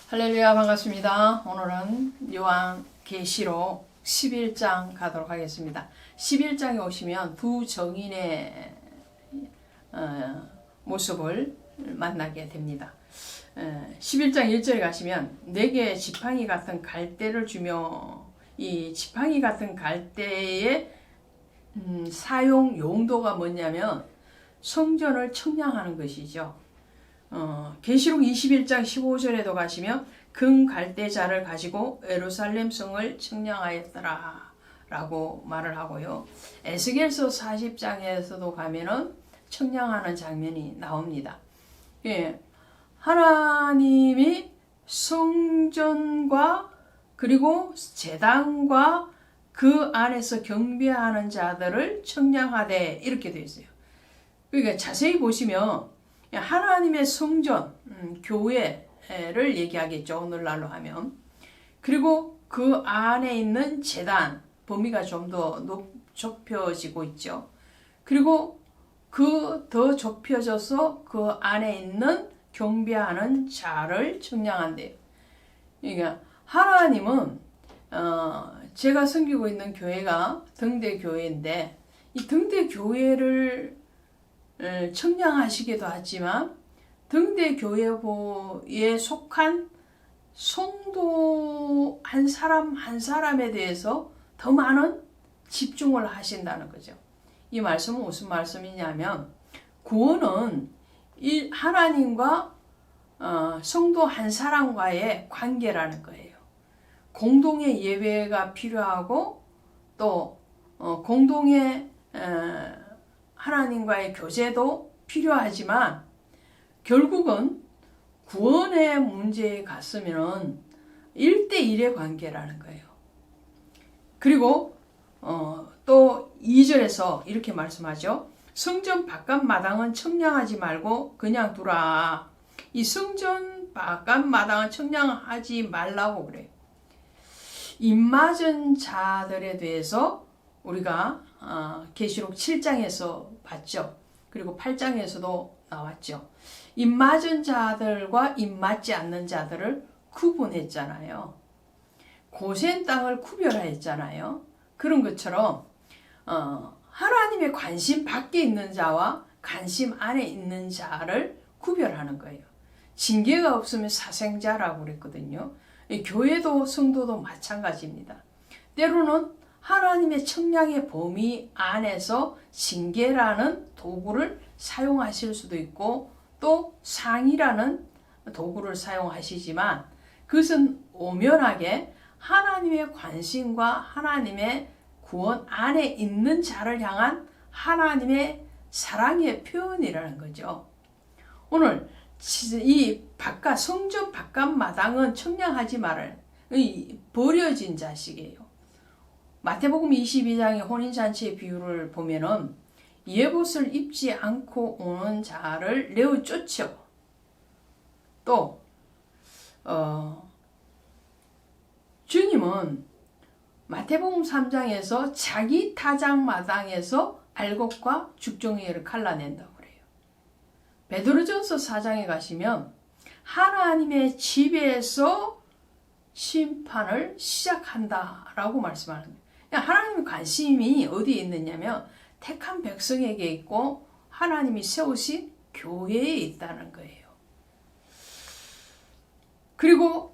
할렐루야, 반갑습니다. 오늘은 요한계시록 11장 가도록 하겠습니다. 11장에 오시면 두 정인의 모습을 만나게 됩니다. 11장 1절에 가시면 내게 지팡이 같은 갈대를 주며, 이 지팡이 같은 갈대의 사용 용도가 뭐냐면 성전을 청량하는 것이죠. 계시록 21장 15절에도 가시면 금 갈대자를 가지고 예루살렘 성을 청량하였더라 라고 말을 하고요. 에스겔서 40장에서도 가면은 청량하는 장면이 나옵니다. 예, 하나님이 성전과 그리고 제단과 그 안에서 경배하는 자들을 청량하되 이렇게 되어 있어요. 그러니까 자세히 보시면 하나님의 성전, 교회를 얘기하겠죠. 오늘날로 하면. 그리고 그 안에 있는 제단, 범위가 좀 더 좁혀지고 있죠. 그리고 그 더 좁혀져서 그 안에 있는 경배하는 자를 청량한대요. 그러니까 하나님은 제가 섬기고 있는 교회가 등대교회인데 이 등대교회를 청량하시기도 하지만 등대교회에 속한 성도 한 사람 한 사람에 대해서 더 많은 집중을 하신다는 거죠. 이 말씀은 무슨 말씀이냐면 구원은 하나님과 성도 한 사람과의 관계라는 거예요. 공동의 예배가 필요하고 또 공동의 하나님과의 교제도 필요하지만 결국은 구원의 문제에 갔으면 1대1의 관계라는 거예요. 그리고 또 2절에서 이렇게 말씀하죠. 성전 바깥 마당은 청량하지 말고 그냥 두라. 이 성전 바깥 마당은 청량하지 말라고 그래요. 입맞은 자들에 대해서 우리가 계시록 7장에서 봤죠. 그리고 8장에서도 나왔죠. 입맞은 자들과 입맞지 않는 자들을 구분했잖아요. 고센 땅을 구별했잖아요. 그런 것처럼 하나님의 관심 밖에 있는 자와 관심 안에 있는 자를 구별하는 거예요. 징계가 없으면 사생자라고 그랬거든요. 교회도 성도도 마찬가지입니다. 때로는 하나님의 청량의 범위 안에서 징계라는 도구를 사용하실 수도 있고 또 상이라는 도구를 사용하시지만 그것은 오면하게 하나님의 관심과 하나님의 구원 안에 있는 자를 향한 하나님의 사랑의 표현이라는 거죠. 오늘 이 성전 바깥 마당은 청량하지 말아요. 버려진 자식이에요. 마태복음 22장의 혼인잔치의 비유를 보면은 예봇을 입지 않고 오는 자를 내어 쫓죠. 또 주님은 마태복음 3장에서 자기 타작 마당에서 알곡과 죽정이를 갈라낸다고 그래요. 베드로전서 4장에 가시면 하나님의 집에서 심판을 시작한다라고 말씀하는 거예요. 하나님의 관심이 어디에 있느냐면 택한 백성에게 있고 하나님이 세우신 교회에 있다는 거예요. 그리고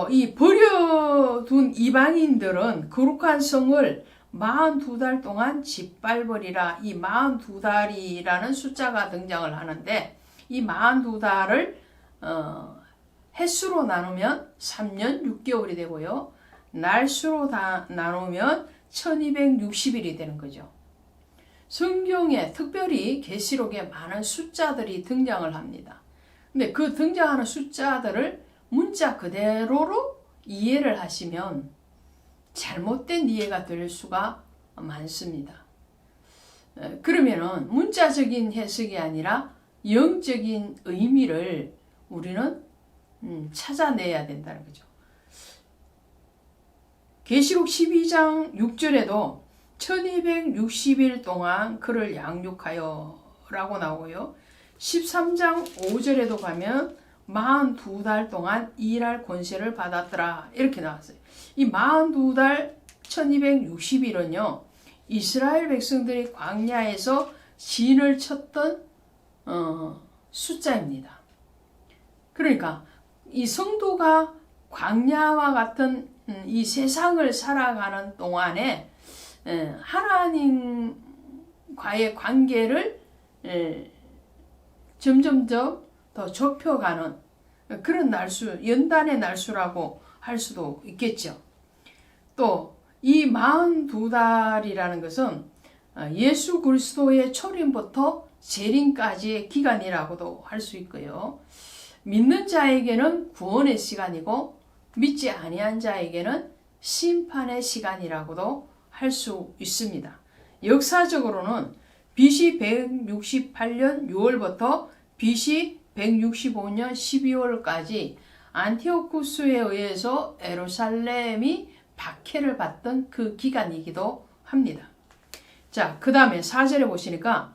이 버려둔 이방인들은 거룩한 성을 42달 동안 짓밟으리라. 이 42달이라는 숫자가 등장을 하는데 이 42달을 햇수로 나누면 3년 6개월이 되고요. 날수로 나누면 1260일이 되는 거죠. 성경에 특별히 계시록에 많은 숫자들이 등장을 합니다. 근데 그 등장하는 숫자들을 문자 그대로로 이해를 하시면 잘못된 이해가 될 수가 많습니다. 그러면은 문자적인 해석이 아니라 영적인 의미를 우리는 찾아내야 된다는 거죠. 계시록 12장 6절에도 1260일 동안 그를 양육하여 라고 나오고요. 13장 5절에도 가면 42달 동안 일할 권세를 받았더라. 이렇게 나왔어요. 이 42달 1260일은요. 이스라엘 백성들이 광야에서 진을 쳤던 숫자입니다. 그러니까 이 성도가 광야와 같은 이 세상을 살아가는 동안에 하나님과의 관계를 점점점 더 좁혀가는 그런 날수, 연단의 날수라고 할 수도 있겠죠. 또 이 42달이라는 것은 예수 그리스도의 초림부터 재림까지의 기간이라고도 할 수 있고요. 믿는 자에게는 구원의 시간이고 믿지 아니한 자에게는 심판의 시간이라고도 할 수 있습니다. 역사적으로는 BC 168년 6월부터 BC 165년 12월까지 안티오쿠스에 의해서 예루살렘이 박해를 받던 그 기간이기도 합니다. 자, 그 다음에 4절에 보시니까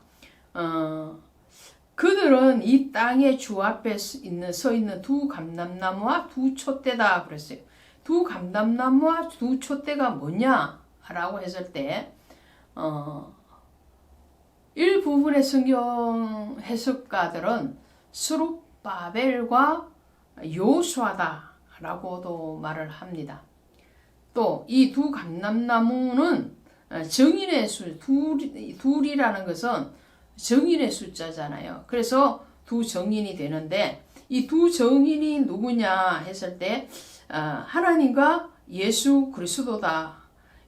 그들은 이 땅의 주 앞에 서 있는 두 감람나무와 두 촛대다 그랬어요. 두 감람나무와 두 촛대가 뭐냐라고 했을 때 일부분의 성경 해석가들은 스룹바벨과 요수아다라고도 말을 합니다. 또 이 두 감람나무는 정인의 수, 둘이라는 것은 정인의 숫자잖아요. 그래서 두 정인이 되는데 이 두 정인이 누구냐 했을 때 하나님과 예수 그리스도다.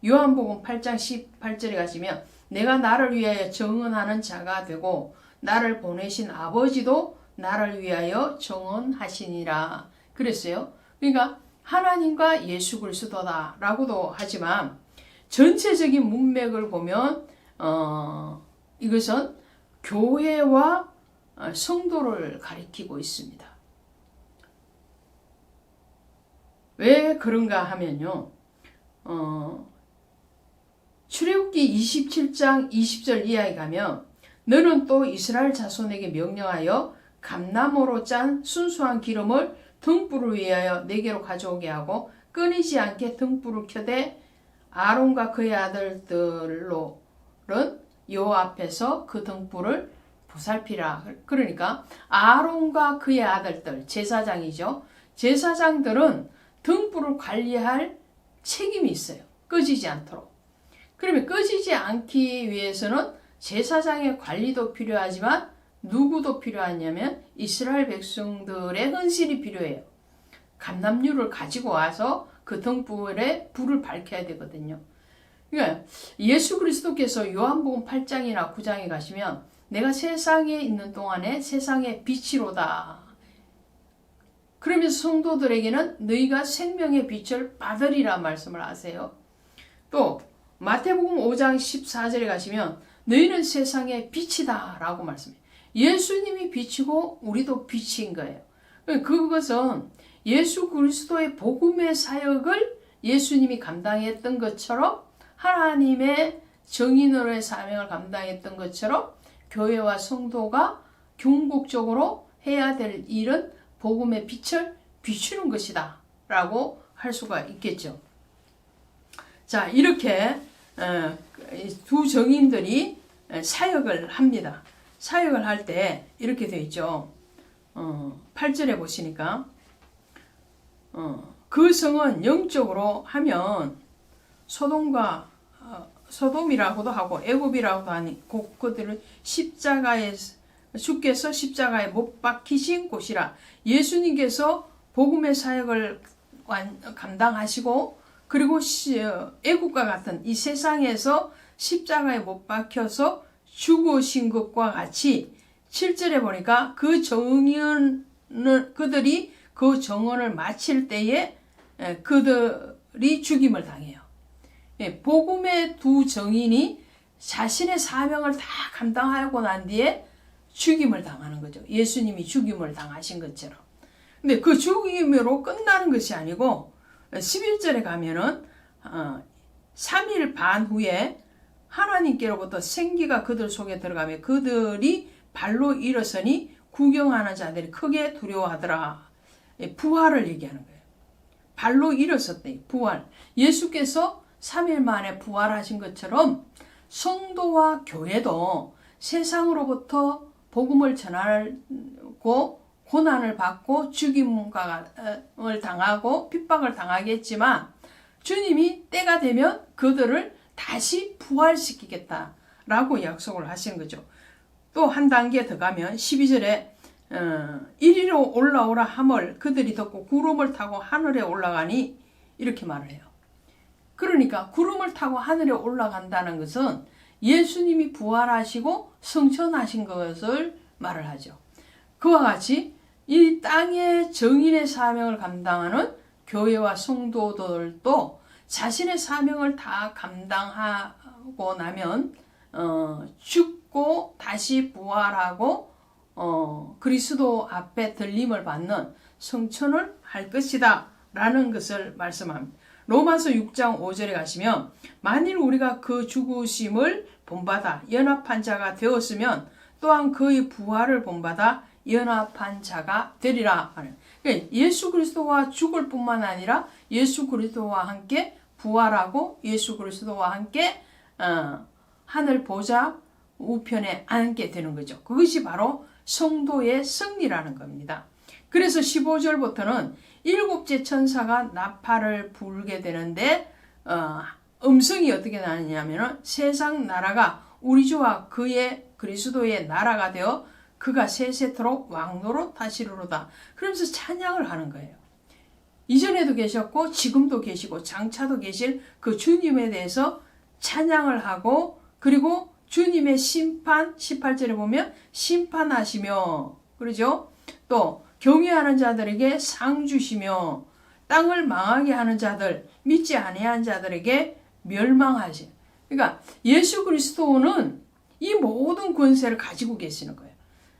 요한복음 8장 18절에 가시면 내가 나를 위하여 정언하는 자가 되고 나를 보내신 아버지도 나를 위하여 정언하시니라 그랬어요. 그러니까 하나님과 예수 그리스도다 라고도 하지만 전체적인 문맥을 보면 이것은 교회와 성도를 가리키고 있습니다. 왜 그런가 하면요. 출애굽기 27장 20절 이하에 가면 너는 또 이스라엘 자손에게 명령하여 감나무로 짠 순수한 기름을 등불을 위하여 내게로 가져오게 하고 끊이지 않게 등불을 켜되 아론과 그의 아들들로는 요 앞에서 그 등불을 보살피라. 그러니까 아론과 그의 아들들, 제사장이죠. 제사장들은 등불을 관리할 책임이 있어요. 꺼지지 않도록. 그러면 꺼지지 않기 위해서는 제사장의 관리도 필요하지만 누구도 필요하냐면 이스라엘 백성들의 헌신이 필요해요. 감람류를 가지고 와서 그 등불에 불을 밝혀야 되거든요. 그러니까 예수 그리스도께서 요한복음 8장이나 9장에 가시면 내가 세상에 있는 동안에 세상의 빛이로다. 그러면서 성도들에게는 너희가 생명의 빛을 받으리라 말씀을 하세요. 또 마태복음 5장 14절에 가시면 너희는 세상의 빛이다 라고 말씀해요. 예수님이 빛이고 우리도 빛인 거예요. 그것은 예수 그리스도의 복음의 사역을 예수님이 감당했던 것처럼 하나님의 정인으로의 사명을 감당했던 것처럼 교회와 성도가 궁극적으로 해야 될 일은 복음의 빛을 비추는 것이다 라고 할 수가 있겠죠. 자, 이렇게 두 정인들이 사역을 합니다. 사역을 할 때 이렇게 되어 있죠. 8절에 보시니까 그 성은 영적으로 하면 소돔이라고도 하고 애굽이라고도 하니 그들을 십자가에 주께서 십자가에 못 박히신 곳이라. 예수님께서 복음의 사역을 감당하시고 그리고 애국과 같은 이 세상에서 십자가에 못 박혀서 죽으신 것과 같이 7절에 보니까 그들이 그 정언을 마칠 때에 그들이 죽임을 당해요. 복음의 두 정인이 자신의 사명을 다 감당하고 난 뒤에 죽임을 당하는 거죠. 예수님이 죽임을 당하신 것처럼. 근데 그 죽임으로 끝나는 것이 아니고 11절에 가면은 3일 반 후에 하나님께로부터 생기가 그들 속에 들어가며 그들이 발로 일어서니 구경하는 자들이 크게 두려워하더라. 부활을 얘기하는 거예요. 발로 일어섰대. 부활. 예수께서 3일 만에 부활하신 것처럼 성도와 교회도 세상으로부터 복음을 전하고 고난을 받고 죽임을 당하고 핍박을 당하겠지만 주님이 때가 되면 그들을 다시 부활시키겠다라고 약속을 하신 거죠. 또 한 단계 더 가면 12절에 이리로 올라오라 함을 그들이 듣고 구름을 타고 하늘에 올라가니 이렇게 말을 해요. 그러니까 구름을 타고 하늘에 올라간다는 것은 예수님이 부활하시고 승천하신 것을 말을 하죠. 그와 같이 이 땅의 정인의 사명을 감당하는 교회와 성도들도 자신의 사명을 다 감당하고 나면 죽고 다시 부활하고 그리스도 앞에 들림을 받는 승천을 할 것이다 라는 것을 말씀합니다. 로마서 6장 5절에 가시면 만일 우리가 그 죽으심을 본받아 연합한 자가 되었으면 또한 그의 부활을 본받아 연합한 자가 되리라. 예수 그리스도와 죽을 뿐만 아니라 예수 그리스도와 함께 부활하고 예수 그리스도와 함께 하늘 보좌 우편에 앉게 되는 거죠. 그것이 바로 성도의 승리라는 겁니다. 그래서 15절부터는 일곱째 천사가 나팔을 불게 되는데 음성이 어떻게 나느냐면 세상 나라가 우리 주와 그의 그리스도의 나라가 되어 그가 세세토록 왕노로 다시르로다. 그러면서 찬양을 하는 거예요. 이전에도 계셨고 지금도 계시고 장차도 계실 그 주님에 대해서 찬양을 하고 그리고 주님의 심판 18절에 보면 심판하시며 그러죠. 또 경외하는 자들에게 상 주시며 땅을 망하게 하는 자들 믿지 아니한 자들에게 멸망하시. 그러니까 예수 그리스도는 이 모든 권세를 가지고 계시는 거예요.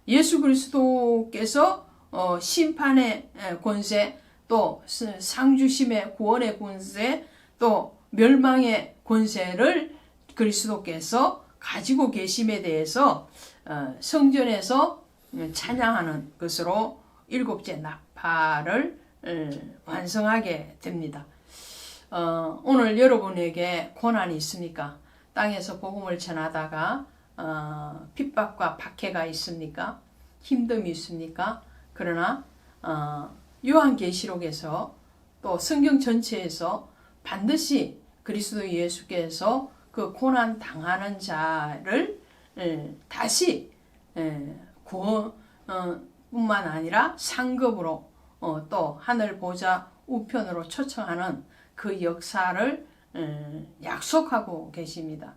예수 그리스도께서 심판의 권세 또 상주심의 구원의 권세 또 멸망의 권세를 그리스도께서 가지고 계심에 대해서 성전에서 찬양하는 것으로 일곱째 나팔을 완성하게 됩니다. 오늘 여러분에게 고난이 있습니까? 땅에서 복음을 전하다가 핍박과 박해가 있습니까? 힘듦이 있습니까? 그러나 요한계시록에서 또 성경 전체에서 반드시 그리스도 예수께서 그 고난 당하는 자를 다시 구원 뿐만 아니라 상급으로 또 하늘 보좌 우편으로 초청하는 그 역사를 약속하고 계십니다.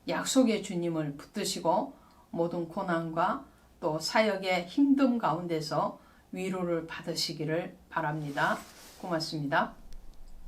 약속의 주님을 붙드시고 모든 고난과 또 사역의 힘듦 가운데서 위로를 받으시기를 바랍니다. 고맙습니다.